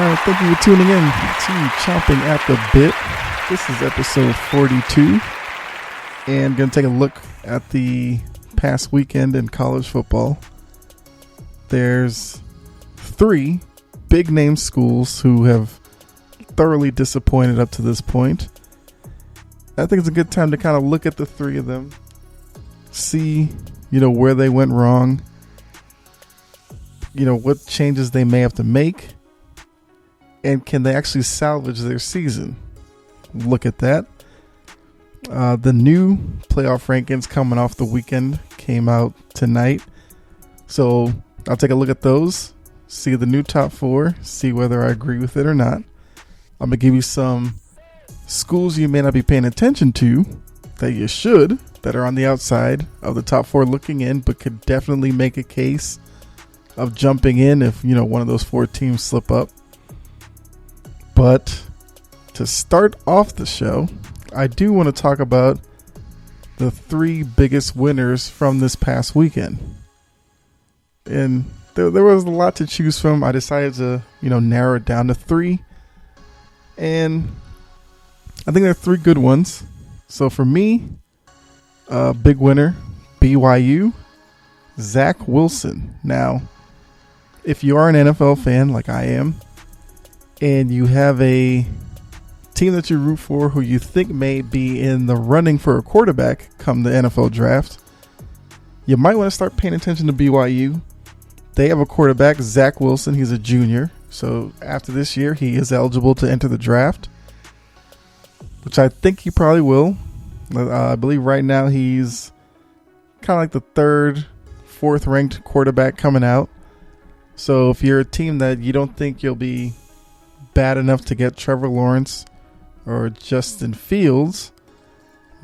Thank you for tuning in to Chompin at the Bit. This is episode 42, and going to take a look at the past weekend in college football. There's 3 big-name schools who have thoroughly disappointed up to this point. I think it's a good time to kind of look at the 3 of them, see, where they went wrong, what changes they may have to make, and can they actually salvage their season? Look at that. The new playoff rankings coming off the weekend came out tonight. So I'll take a look at those, see the new top 4, see whether I agree with it or not. I'm going to give you some schools you may not be paying attention to that you should, that are on the outside of the top 4 looking in, but could definitely make a case of jumping in if, one of those 4 teams slip up. But to start off the show, I do want to talk about the 3 biggest winners from this past weekend. And there was a lot to choose from. I decided to, narrow it down to 3. And I think there are 3 good ones. So for me, big winner, BYU, Zach Wilson. Now, if you are an NFL fan like I am, and you have a team that you root for who you think may be in the running for a quarterback come the NFL draft, you might want to start paying attention to BYU. They have a quarterback, Zach Wilson. He's a junior. So after this year, he is eligible to enter the draft, which I think he probably will. I believe right now he's kind of like the 3rd, 4th ranked quarterback coming out. So if you're a team that you don't think you'll be bad enough to get Trevor Lawrence or Justin Fields,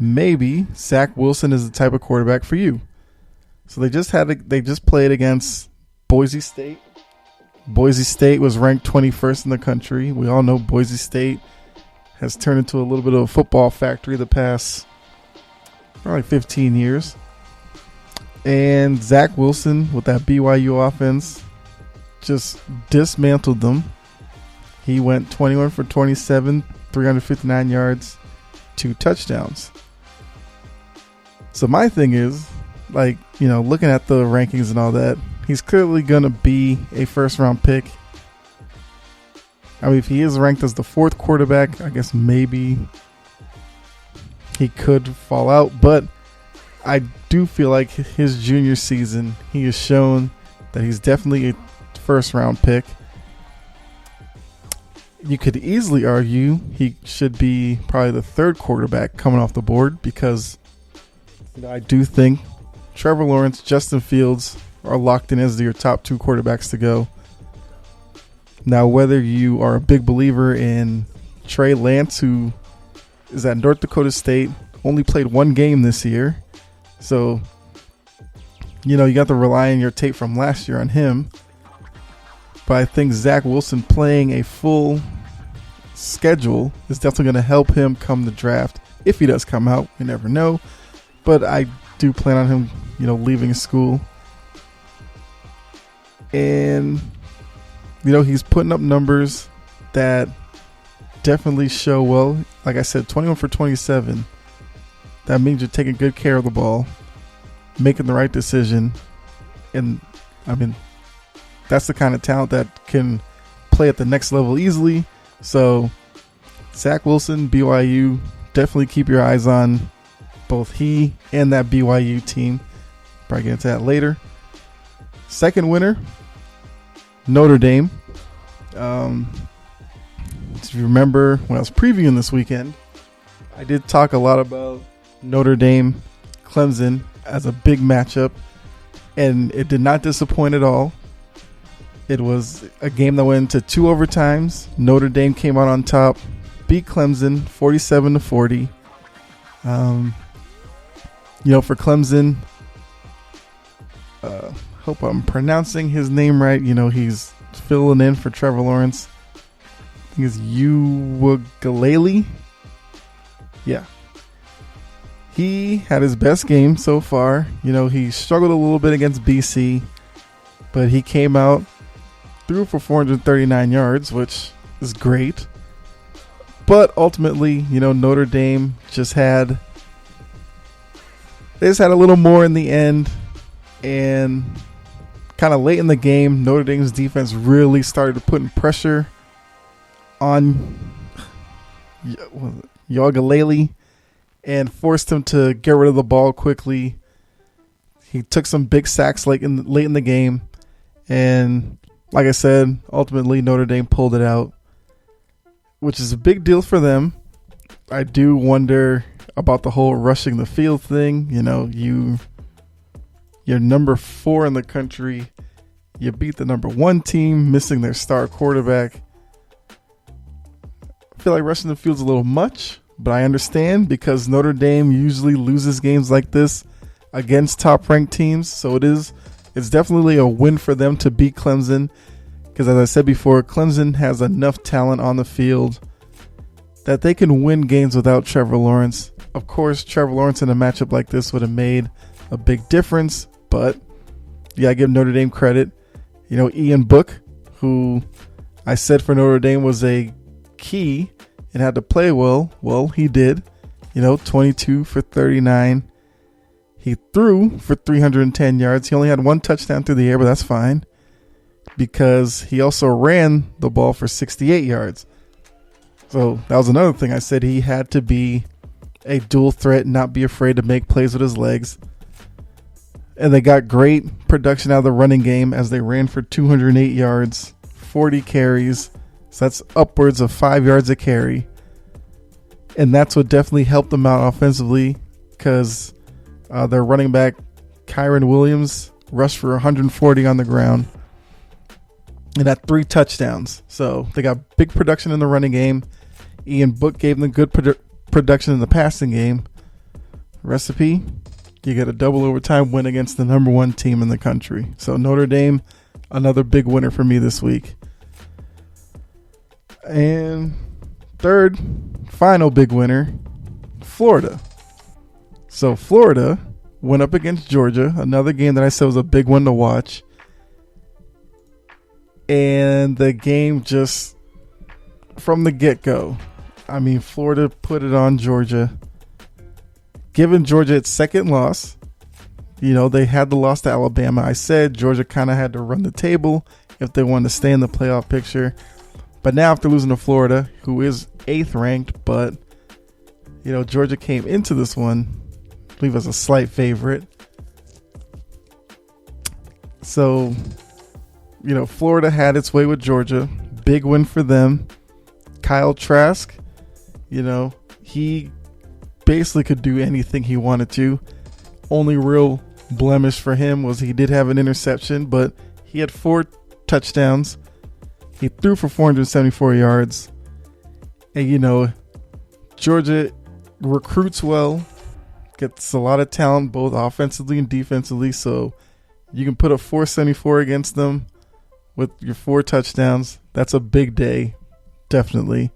maybe Zach Wilson is the type of quarterback for you. So they just played against Boise State. Boise State was ranked 21st in the country. We all know Boise State has turned into a little bit of a football factory the past probably 15 years. And Zach Wilson with that BYU offense just dismantled them. He went 21 for 27, 359 yards, 2 touchdowns. So my thing is, looking at the rankings and all that, he's clearly going to be a first-round pick. I mean, if he is ranked as the 4th quarterback, I guess maybe he could fall out. But I do feel like his junior season, he has shown that he's definitely a first-round pick. You could easily argue he should be probably the 3rd quarterback coming off the board because I do think Trevor Lawrence, Justin Fields are locked in as your top 2 quarterbacks to go. Now, whether you are a big believer in Trey Lance, who is at North Dakota State, only played 1 game this year. So, you got to rely on your tape from last year on him. But I think Zach Wilson playing a full schedule is definitely going to help him come the draft. If he does come out, we never know. But I do plan on him, leaving school. And, he's putting up numbers that definitely show well. Like I said, 21 for 27. That means you're taking good care of the ball, making the right decision. And, that's the kind of talent that can play at the next level easily. So, Zach Wilson, BYU, definitely keep your eyes on both he and that BYU team. Probably get into that later. Second winner, Notre Dame. If you remember when I was previewing this weekend, I did talk a lot about Notre Dame, Clemson as a big matchup, and it did not disappoint at all. It was a game that went into 2 overtimes. Notre Dame came out on top, beat Clemson 47-40. For Clemson, hope I'm pronouncing his name right. He's filling in for Trevor Lawrence. I think it's Uwagalele. Yeah. He had his best game so far. He struggled a little bit against BC, but he came out threw for 439 yards, which is great. But ultimately, Notre Dame just had a little more in the end, and kind of late in the game, Notre Dame's defense really started putting pressure on Uiagalelei and forced him to get rid of the ball quickly. He took some big sacks late in the game, and like I said, ultimately Notre Dame pulled it out, which is a big deal for them. I do wonder about the whole rushing the field thing. You're number 4 in the country. You beat the number 1 team, missing their star quarterback. I feel like rushing the field's a little much, but I understand because Notre Dame usually loses games like this against top-ranked teams. So it's definitely a win for them to beat Clemson, because as I said before, Clemson has enough talent on the field that they can win games without Trevor Lawrence. Of course, Trevor Lawrence in a matchup like this would have made a big difference, but I give Notre Dame credit. Ian Book, who I said for Notre Dame was a key and had to play well. Well, he did. 22 for 39. He threw for 310 yards. He only had 1 touchdown through the air, but that's fine because he also ran the ball for 68 yards. So that was another thing. I said he had to be a dual threat and not be afraid to make plays with his legs. And they got great production out of the running game as they ran for 208 yards, 40 carries. So that's upwards of 5 yards a carry. And that's what definitely helped them out offensively, because their running back, Kyron Williams, rushed for 140 on the ground and had 3 touchdowns. So they got big production in the running game. Ian Book gave them good production in the passing game. Recipe, you get a double overtime win against the number 1 team in the country. So Notre Dame, another big winner for me this week. And third, final big winner, Florida. So Florida went up against Georgia, another game that I said was a big one to watch. And the game just, from the get-go, Florida put it on Georgia, giving Georgia its second loss. They had the loss to Alabama. I said Georgia kind of had to run the table if they wanted to stay in the playoff picture. But now after losing to Florida, who is 8th ranked, but, Georgia came into this one, I believe, as a slight favorite. So, Florida had its way with Georgia. Big win for them. Kyle Trask, he basically could do anything he wanted to. Only real blemish for him was he did have an interception, but he had 4 touchdowns. He threw for 474 yards. And, Georgia recruits well, gets a lot of talent both offensively and defensively. So you can put a 474 against them with your 4 touchdowns. That's a big day, definitely.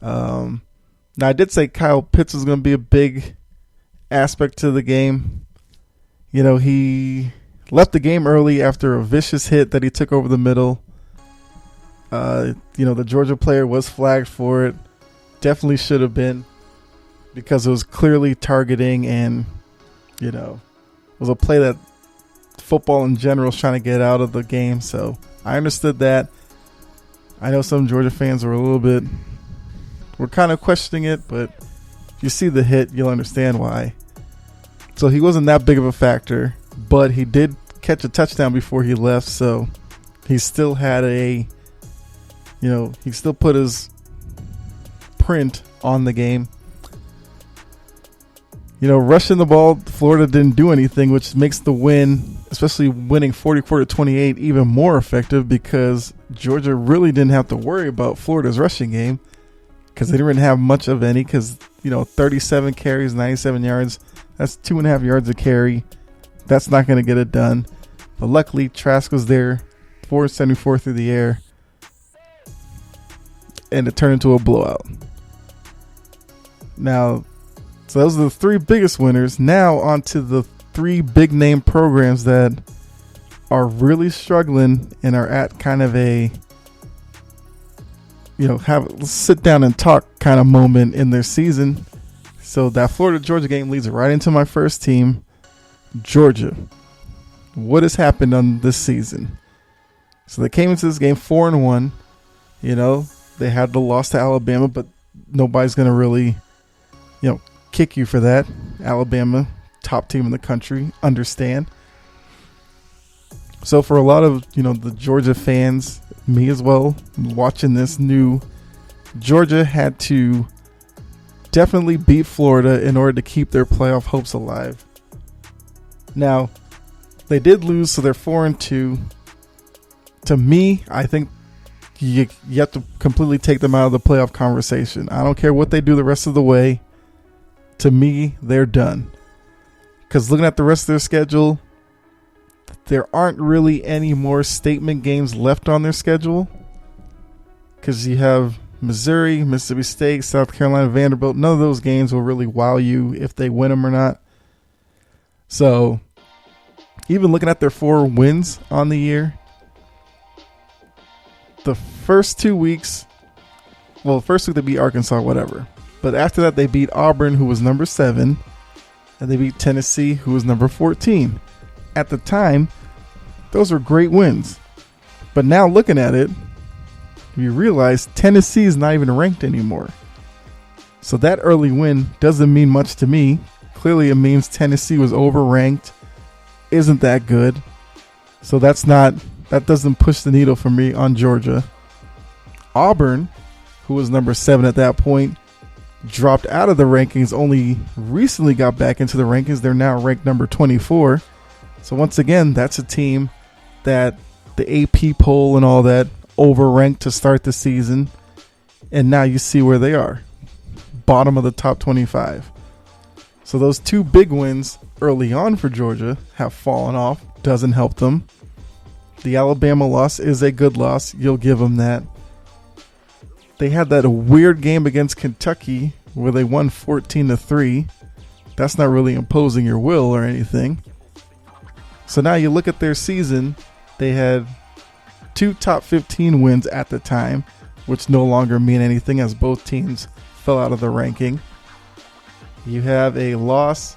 Now, I did say Kyle Pitts was going to be a big aspect to the game. He left the game early after a vicious hit that he took over the middle. The Georgia player was flagged for it. Definitely should have been, because it was clearly targeting, and, it was a play that football in general is trying to get out of the game. So I understood that. I know some Georgia fans were kind of questioning it, but if you see the hit, you'll understand why. So he wasn't that big of a factor, but he did catch a touchdown before he left. So he still had he still put his print on the game. Rushing the ball, Florida didn't do anything, which makes the win, especially winning 44-28, even more effective, because Georgia really didn't have to worry about Florida's rushing game, because they didn't have much of any, because, 37 carries, 97 yards, that's 2.5 yards a carry. That's not going to get it done. But luckily, Trask was there, 474 through the air, and it turned into a blowout. Now, so those are the 3 biggest winners. Now on to the 3 big name programs that are really struggling and are at kind of a, let's sit down and talk kind of moment in their season. So that Florida-Georgia game leads right into my first team, Georgia. What has happened on this season? So they came into this game 4-1. They had the loss to Alabama, but nobody's going to really, kick you for that. Alabama, top team in the country, understand. So for a lot of, the Georgia fans, me as well, watching this new, Georgia had to definitely beat Florida in order to keep their playoff hopes alive. Now, they did lose, so they're 4-2. To me, I think you have to completely take them out of the playoff conversation. I don't care what they do the rest of the way. To me, they're done. Because looking at the rest of their schedule, there aren't really any more statement games left on their schedule. Because you have Missouri, Mississippi State, South Carolina, Vanderbilt. None of those games will really wow you if they win them or not. So, even looking at their 4 wins on the year, the first 2 weeks, the first week they beat Arkansas, whatever. But after that, they beat Auburn, who was number 7, and they beat Tennessee, who was number 14. At the time, those were great wins. But now looking at it, you realize Tennessee is not even ranked anymore. So that early win doesn't mean much to me. Clearly, it means Tennessee was overranked, isn't that good. So that doesn't push the needle for me on Georgia. Auburn, who was number 7 at that point, dropped out of the rankings, only recently got back into the rankings. They're now ranked number 24. So once again, that's a team that the AP poll and all that overranked to start the season. And now you see where they are. Bottom of the top 25. So those 2 big wins early on for Georgia have fallen off. Doesn't help them. The Alabama loss is a good loss. You'll give them that. They had that weird game against Kentucky where they won 14-3. That's not really imposing your will or anything. So now you look at their season, they had 2 top 15 wins at the time, which no longer mean anything as both teams fell out of the ranking. You have a loss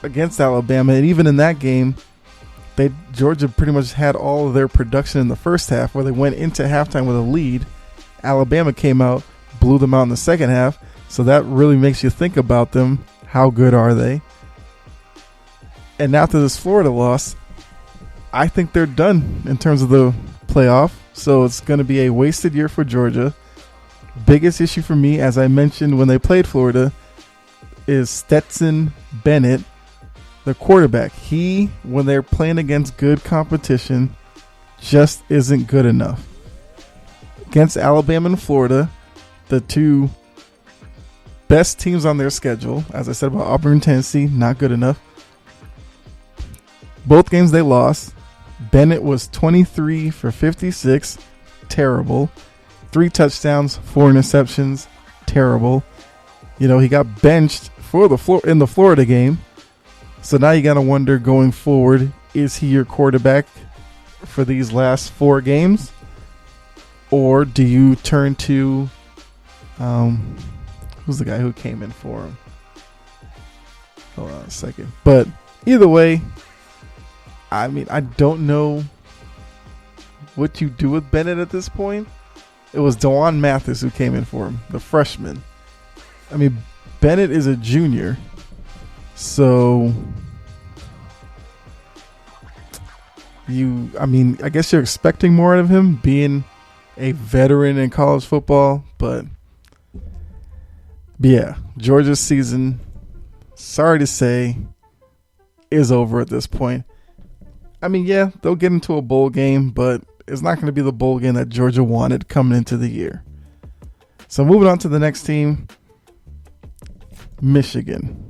against Alabama, and even in that game, Georgia pretty much had all of their production in the first half where they went into halftime with a lead. Alabama came out, blew them out in the second half, so that really makes you think about them. How good are they? And after this Florida loss, I think they're done in terms of the playoff. So it's going to be a wasted year for Georgia. Biggest issue for me, as I mentioned when they played Florida, is Stetson Bennett, the quarterback. He, when they're playing against good competition, just isn't good enough. Against Alabama and Florida, the 2 best teams on their schedule, as I said about Auburn and Tennessee, not good enough. Both games they lost. Bennett was 23 for 56. Terrible. 3 touchdowns, 4 interceptions. Terrible. He got benched in the Florida game. So now you got to wonder going forward, is he your quarterback for these last 4 games? Or do you turn to, who's the guy who came in for him? Hold on a second. But either way, I don't know what you do with Bennett at this point. It was Dewan Mathis who came in for him, the freshman. Bennett is a junior. So, I guess you're expecting more out of him being a veteran in college football. But yeah, Georgia's season, sorry to say, is over at this point. Yeah, they'll get into a bowl game, but it's not going to be the bowl game that Georgia wanted coming into the year. So moving on to the next team, Michigan.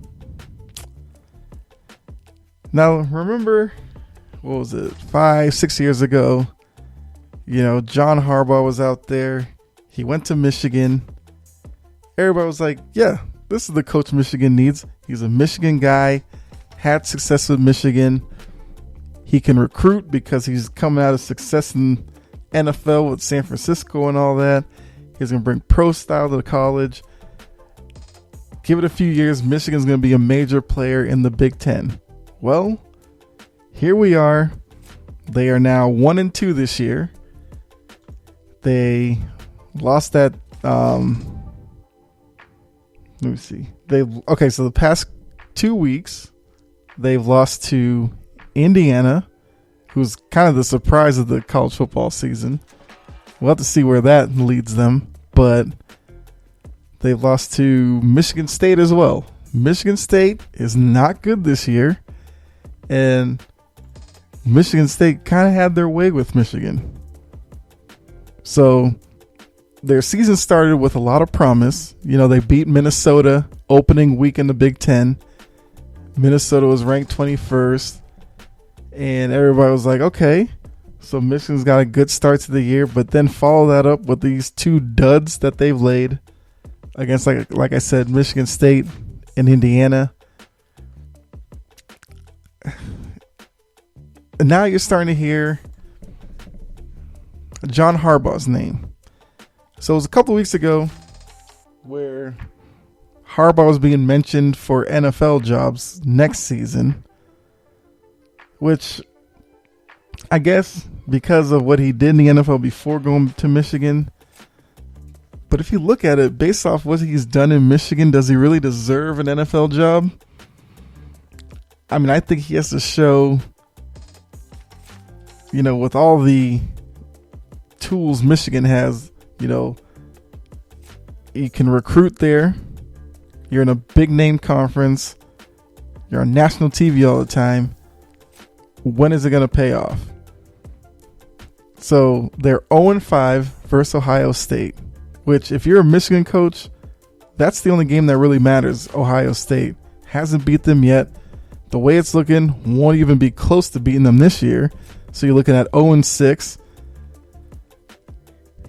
Now, remember, what was it, 5-6 years ago, John Harbaugh was out there. He went to Michigan. Everybody was like, yeah, this is the coach Michigan needs. He's a Michigan guy, had success with Michigan. He can recruit because he's coming out of success in NFL with San Francisco and all that. He's going to bring pro style to the college. Give it a few years, Michigan's going to be a major player in the Big Ten. Well, here we are. They are now 1-2 this year. They lost that. Let me see. So the past 2 weeks, they've lost to Indiana, who's kind of the surprise of the college football season. We'll have to see where that leads them. But they've lost to Michigan State as well. Michigan State is not good this year. And Michigan State kind of had their way with Michigan. So their season started with a lot of promise. You know, they beat Minnesota opening week in the Big Ten. Minnesota was ranked 21st. And everybody was like, okay, so Michigan's got a good start to the year. But then follow that up with these two duds that they've laid against, like I said, Michigan State and Indiana. And now you're starting to hear John Harbaugh's name. So it was a couple weeks ago where Harbaugh was being mentioned for NFL jobs next season, which I guess because of what he did in the NFL before going to Michigan. But if you look at it, based off what he's done in Michigan, does he really deserve an NFL job? I mean, I think he has to show, you know, with all the tools Michigan has, you know, you can recruit there. You're in a big name conference. You're on national TV all the time. When is it going to pay off? So they're 0-5 versus Ohio State, which if you're a Michigan coach, that's the only game that really matters. Ohio State hasn't beat them yet. The way it's looking, won't even be close to beating them this year. So you're looking at 0-6.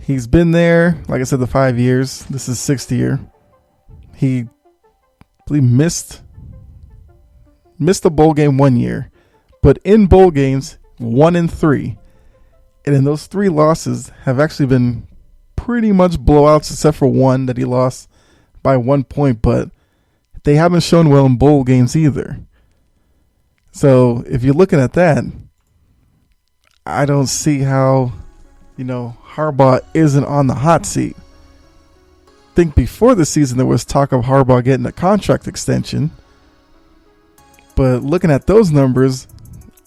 He's been there, like I said, the 5 years. This is 6th year. He missed a bowl game 1 year, but in bowl games 1-3, and in those 3 losses have actually been pretty much blowouts, except for one that he lost by 1 point. But they haven't shown well in bowl games either. So if you're looking at that, I don't see how, you know, Harbaugh isn't on the hot seat. I think before the season there was talk of Harbaugh getting a contract extension. But looking at those numbers,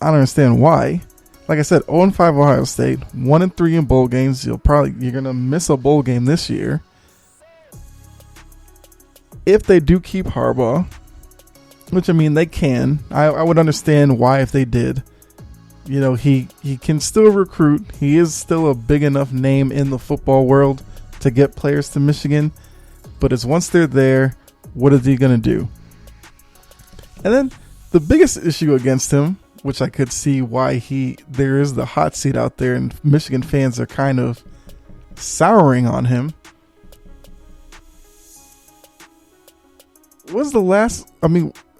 I don't understand why. Like I said, 0-5 Ohio State, 1-3 in bowl games. You're going to miss a bowl game this year. If they do keep Harbaugh, which I mean they can, I would understand why if they did. You know, he can still recruit. He is still a big enough name in the football world to get players to Michigan. But it's once they're there, what is he going to do? And then the biggest issue against him, which I could see why there is the hot seat out there and Michigan fans are kind of souring on him.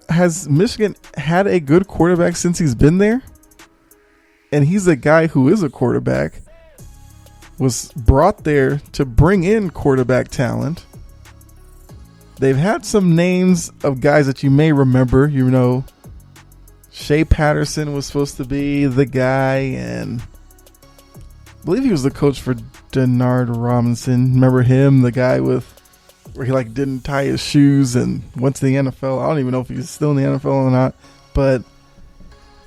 Has Michigan had a good quarterback since he's been there? And he's a guy who is a quarterback, was brought there to bring in quarterback talent. They've had some names of guys that you may remember. You know, Shea Patterson was supposed to be the guy, and I believe he was the coach for Denard Robinson. Remember him, the guy where he didn't tie his shoes and went to the NFL. I don't even know if he's still in the NFL or not, but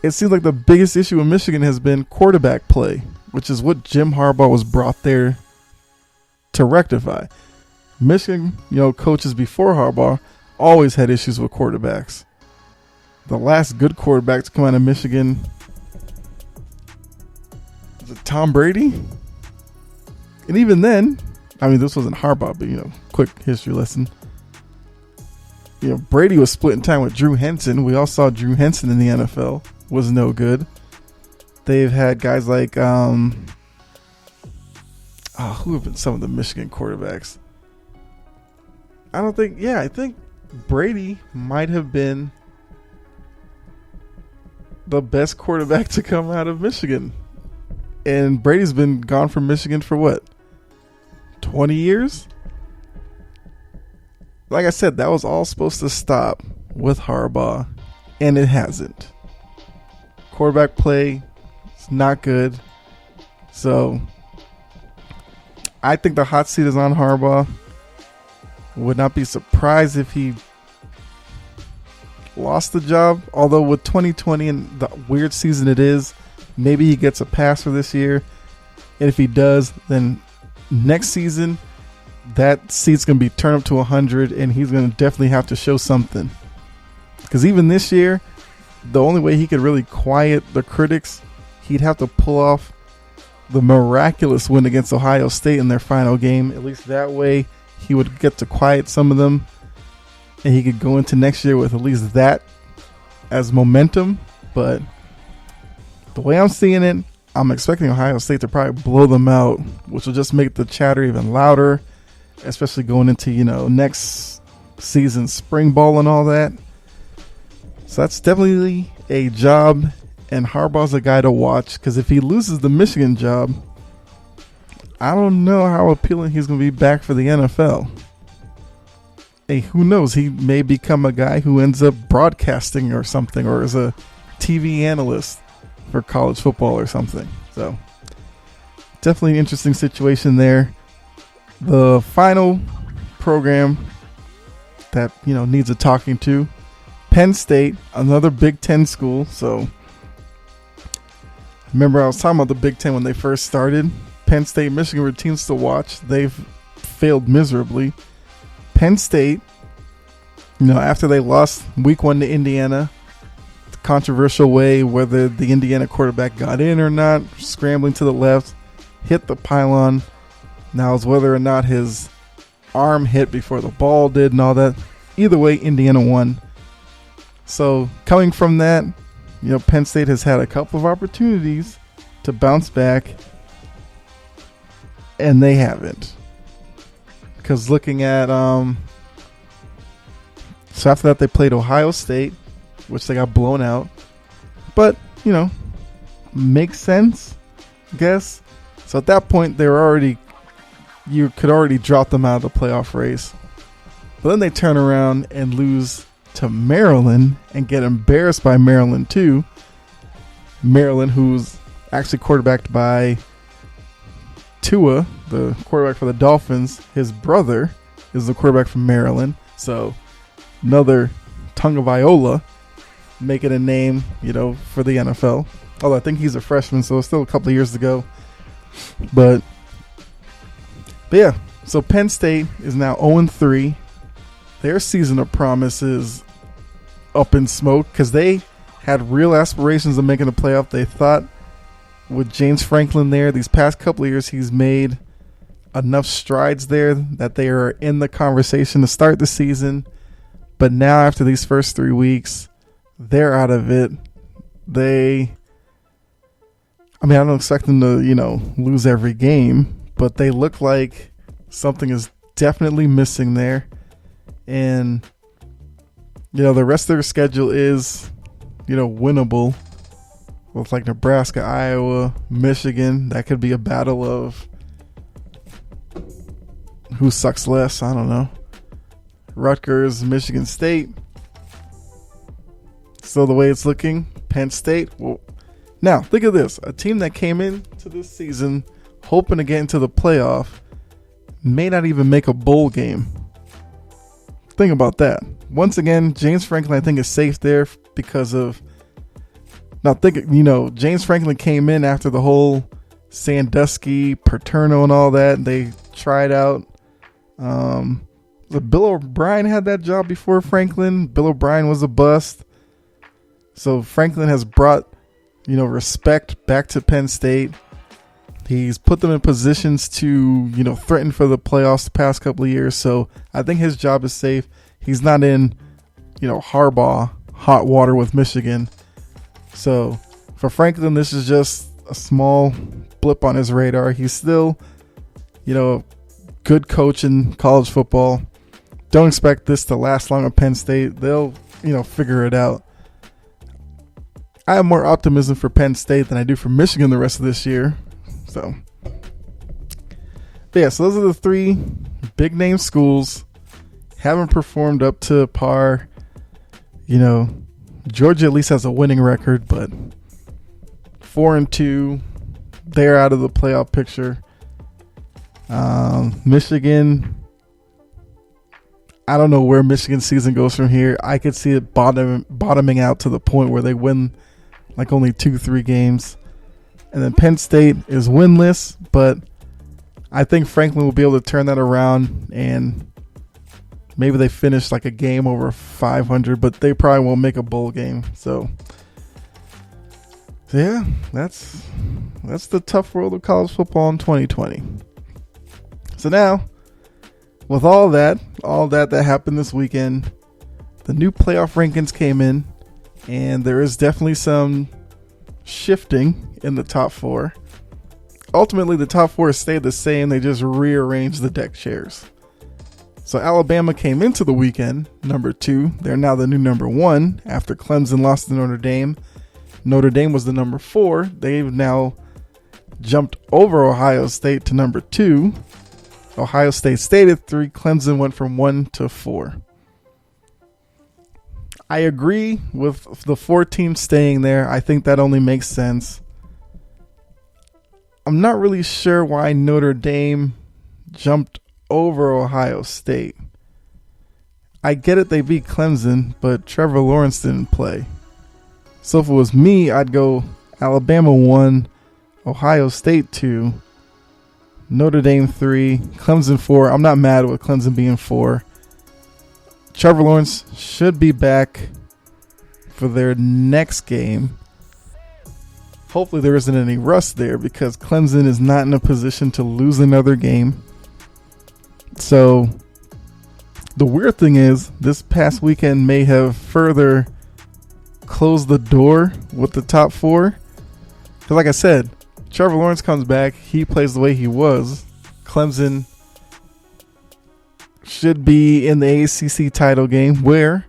it seems like the biggest issue in Michigan has been quarterback play, which is what Jim Harbaugh was brought there to rectify. Michigan, coaches before Harbaugh always had issues with quarterbacks. The last good quarterback to come out of Michigan was it Tom Brady? And even then, this wasn't Harbaugh, but quick history lesson. Brady was splitting time with Drew Henson. We all saw Drew Henson in the NFL. Was no good. They've had guys like who have been some of the Michigan quarterbacks? I think Brady might have been the best quarterback to come out of Michigan. And Brady's been gone from Michigan for what? 20 years? Like I said, that was all supposed to stop with Harbaugh, and it hasn't. Quarterback play is not good. So I think the hot seat is on Harbaugh. Would not be surprised if he lost the job. Although with 2020 and the weird season it is, maybe he gets a pass for this year. And if he does, then next season, that seat's going to be turned up to 100, and he's going to definitely have to show something. Because even this year, the only way he could really quiet the critics, he'd have to pull off the miraculous win against Ohio State in their final game. At least that way, he would get to quiet some of them, and he could go into next year with at least that as momentum. But the way I'm seeing it, I'm expecting Ohio State to probably blow them out, which will just make the chatter even louder, especially going into, next season's spring ball and all that. So that's definitely a job, and Harbaugh's a guy to watch, because if he loses the Michigan job, I don't know how appealing he's going to be back for the NFL. Hey, who knows? He may become a guy who ends up broadcasting or something, or as a TV analyst for college football or something. So definitely an interesting situation there. The final program that needs a talking to, Penn State, another Big Ten school. So remember I was talking about the Big Ten when they first started. Penn State, Michigan were teams to watch. They've failed miserably. Penn State, after they lost week 1 to Indiana, the controversial way, whether the Indiana quarterback got in or not, scrambling to the left, hit the pylon. Now it's whether or not his arm hit before the ball did and all that. Either way, Indiana won. So coming from that, Penn State has had a couple of opportunities to bounce back, and they haven't. Because looking at, so after that they played Ohio State, which they got blown out. But, makes sense, I guess. So at that point, you could already drop them out of the playoff race. But then they turn around and lose to Maryland and get embarrassed by Maryland too. Maryland, who's actually quarterbacked by Tua, the quarterback for the Dolphins. His brother is the quarterback from Maryland. So another tongue of Iola making a name, for the NFL. Although I think he's a freshman, so it's still a couple of years to go. But yeah, so Penn State is now 0-3. Their season of promise is up in smoke because they had real aspirations of making the playoff. They thought with James Franklin there, these past couple of years, he's made enough strides there that they are in the conversation to start the season. But now after these first 3 weeks, they're out of it. I don't expect them to, lose every game, but they look like something is definitely missing there. And, the rest of their schedule is, winnable. With like Nebraska, Iowa, Michigan. That could be a battle of who sucks less. I don't know. Rutgers, Michigan State. So the way it's looking, Penn State. Well, now, think of this. A team that came into this season hoping to get into the playoff may not even make a bowl game. Think about that. Once again, James Franklin, I think, is safe there because of... Now, James Franklin came in after the whole Sandusky, Paterno, and all that. They tried out. Bill O'Brien had that job before Franklin. Bill O'Brien was a bust. So Franklin has brought, respect back to Penn State. He's put them in positions to, threaten for the playoffs the past couple of years. So I think his job is safe. He's not in, Harbaugh hot water with Michigan. So for Franklin, this is just a small blip on his radar. He's still, a good coach in college football. Don't expect this to last long at Penn State. They'll, figure it out. I have more optimism for Penn State than I do for Michigan the rest of this year. So, but yeah, so those are the three big name schools. Haven't performed up to par. You know, Georgia at least has a winning record, but 4-2, they're out of the playoff picture. Michigan, I don't know where Michigan's season goes from here. I could see it bottoming out to the point where they win like only 2-3 games. And then Penn State is winless, but I think Franklin will be able to turn that around, and maybe they finish like a game over 500, but they probably won't make a bowl game. So yeah, that's the tough world of college football in 2020. So now, with all that happened this weekend, the new playoff rankings came in, and there is definitely some shifting in the top four. Ultimately, the top four stayed the same. They just rearranged the deck chairs. So Alabama came into the weekend number 2. They're now the new number 1 after Clemson lost to Notre Dame. Notre Dame was the number 4. They've now jumped over Ohio State to number 2. Ohio State stayed at 3. Clemson went from 1 to 4. I agree with the 4 teams staying there. I think that only makes sense. I'm not really sure why Notre Dame jumped over Ohio State. I get it, they beat Clemson, but Trevor Lawrence didn't play. So if it was me, I'd go Alabama 1, Ohio State 2, Notre Dame 3, Clemson 4. I'm not mad with Clemson being 4. Trevor Lawrence should be back for their next game. Hopefully there isn't any rust there, because Clemson is not in a position to lose another game. So the weird thing is, this past weekend may have further closed the door with the top 4. Because like I said, Trevor Lawrence comes back. He plays the way he was. Clemson should be in the ACC title game, where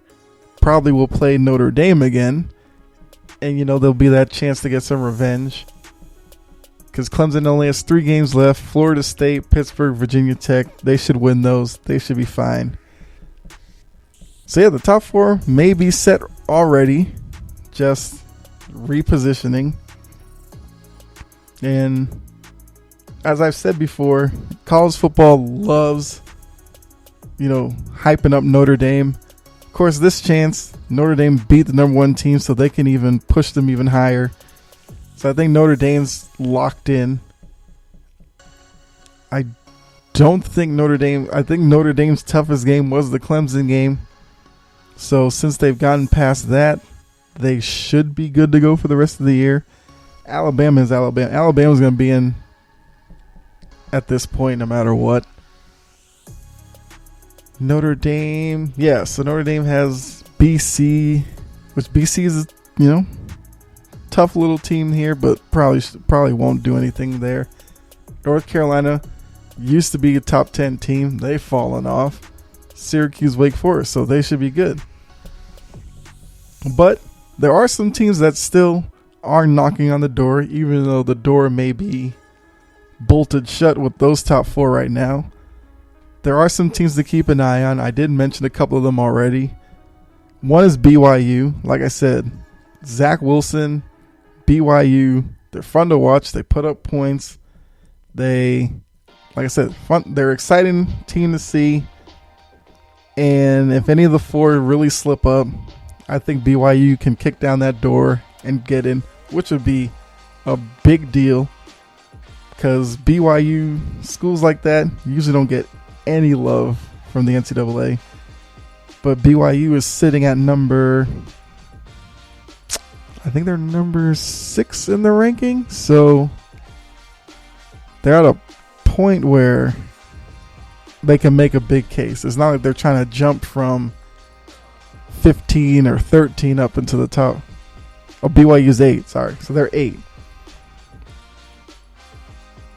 probably will play Notre Dame again. And, you know, there'll be that chance to get some revenge. Because Clemson only has 3 games left. Florida State, Pittsburgh, Virginia Tech. They should win those. They should be fine. So, yeah, the top 4 may be set already. Just repositioning. And as I've said before, college football loves, hyping up Notre Dame. Of course, this chance, Notre Dame beat the number 1 team, so they can even push them even higher. So I think Notre Dame's locked in. I think Notre Dame's toughest game was the Clemson game. So since they've gotten past that, they should be good to go for the rest of the year. Alabama is Alabama. Alabama's going to be in at this point no matter what. Notre Dame, yeah, so Notre Dame has BC, which BC is, tough little team here, but probably won't do anything there. North Carolina used to be a top 10 team. They've fallen off. Syracuse, Wake Forest, so they should be good. But there are some teams that still are knocking on the door, even though the door may be bolted shut with those top 4 right now. There are some teams to keep an eye on. I did mention a couple of them already. One is BYU. Like I said, Zach Wilson, BYU, they're fun to watch. They put up points. They're an exciting team to see. And if any of the 4 really slip up, I think BYU can kick down that door and get in, which would be a big deal, because BYU schools like that usually don't get any love from the NCAA. But BYU is sitting at I think they're number 6 in the ranking. So they're at a point where they can make a big case. It's not like they're trying to jump from 15 or 13 up into the top. Oh, BYU's 8, sorry. So they're 8.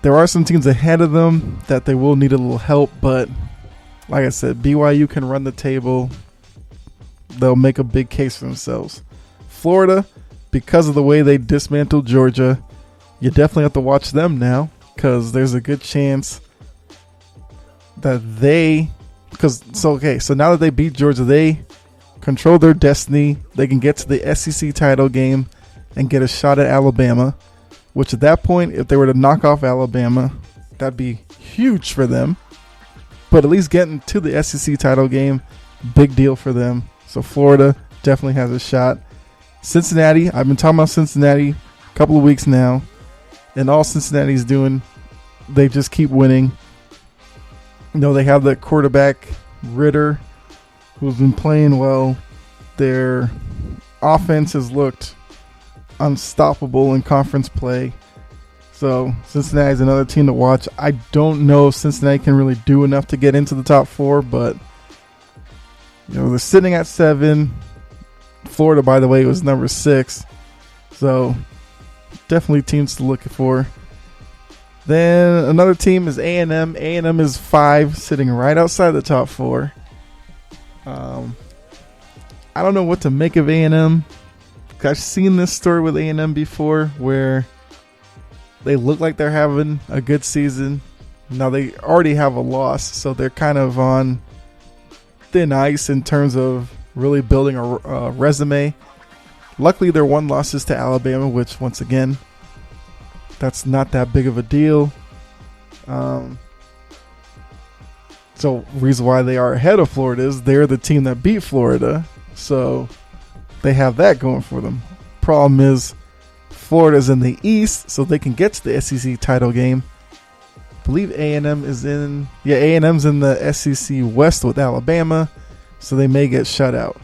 There are some teams ahead of them that they will need a little help, but like I said, BYU can run the table. They'll make a big case for themselves. Florida, because of the way they dismantled Georgia, you definitely have to watch them now, because there's a good chance that so now that they beat Georgia, they control their destiny. They can get to the SEC title game and get a shot at Alabama, which at that point, if they were to knock off Alabama, that'd be huge for them. But at least getting to the SEC title game, big deal for them. So Florida definitely has a shot. Cincinnati, I've been talking about Cincinnati a couple of weeks now, and all Cincinnati's doing, they just keep winning. You know, they have the quarterback, Ritter, who's been playing well. Their offense has looked unstoppable in conference play. So Cincinnati's another team to watch. I don't know if Cincinnati can really do enough to get into the top 4, but you know, they're sitting at 7. Florida, by the way, was number 6. So definitely teams to look for. Then another team is A&M. A&M is 5, sitting right outside the top 4. I don't know what to make of A&M. I've seen this story with A&M before where they look like they're having a good season. Now they already have a loss, so they're kind of on thin ice in terms of really building a resume. Luckily, their one loss is to Alabama, which once again, that's not that big of a deal. So reason why they are ahead of Florida is they're the team that beat Florida, so they have that going for them. Problem is, Florida's in the East, so they can get to the SEC title game. I believe A&M is A&M's in the SEC West with Alabama, so they may get shut out.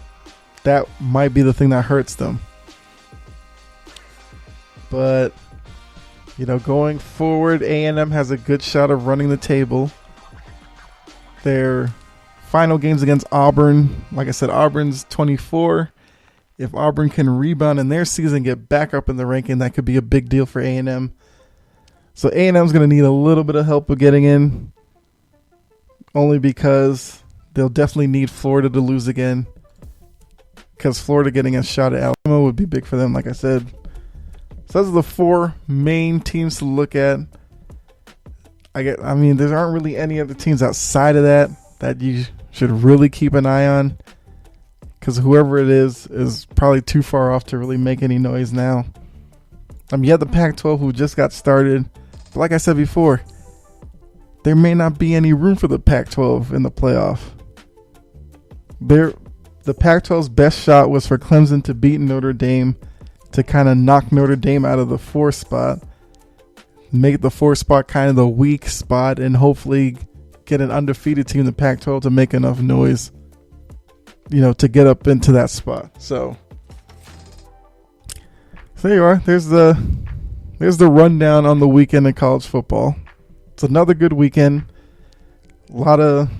That might be the thing that hurts them. But, you know, going forward, A&M has a good shot of running the table. Their final games against Auburn, like I said, Auburn's 24. If Auburn can rebound in their season, get back up in the ranking, that could be a big deal for A&M. So A&M's going to need a little bit of help with getting in, only because they'll definitely need Florida to lose again, because Florida getting a shot at Alabama would be big for them, like I said. So those are the 4 main teams to look at. There aren't really any other teams outside of that you should really keep an eye on, because whoever it is probably too far off to really make any noise now. You have the Pac-12 who just got started. But like I said before, there may not be any room for the Pac-12 in the playoff. The Pac-12's best shot was for Clemson to beat Notre Dame to kind of knock Notre Dame out of the 4th spot, make the 4th spot kind of the weak spot, and hopefully get an undefeated team in the Pac-12 to make enough noise, you know, to get up into that spot. So there you are. There's the rundown on the weekend in college football. It's another good weekend. A lot of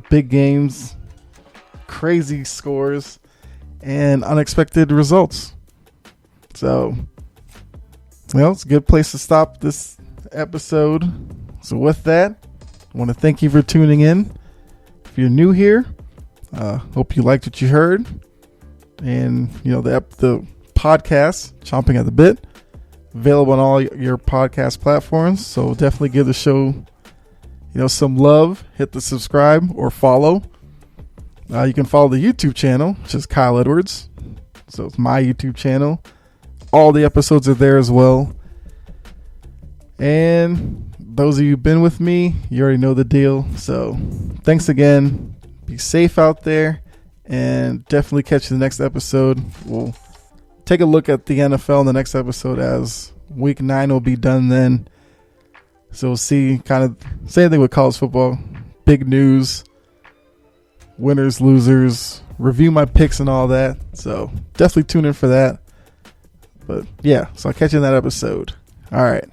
big games, crazy scores, and unexpected results. So, well, it's a good place to stop this episode. So with that, I want to thank you for tuning in. If you're new here, hope you liked what you heard. And, you know, the podcast, Chomping at the Bit, available on all your podcast platforms. So definitely give the show, you know, some love. Hit the subscribe or follow. You can follow the YouTube channel, which is Kyle Edwards. So it's my YouTube channel. All the episodes are there as well. And those of you who've been with me, you already know the deal. So thanks again. Be safe out there, and definitely catch the next episode. We'll take a look at the NFL in the next episode, as week 9 will be done then. So we'll see, kind of same thing with college football. Big news, winners, losers, review my picks and all that. So definitely tune in for that. But yeah, so I'll catch you in that episode. All right.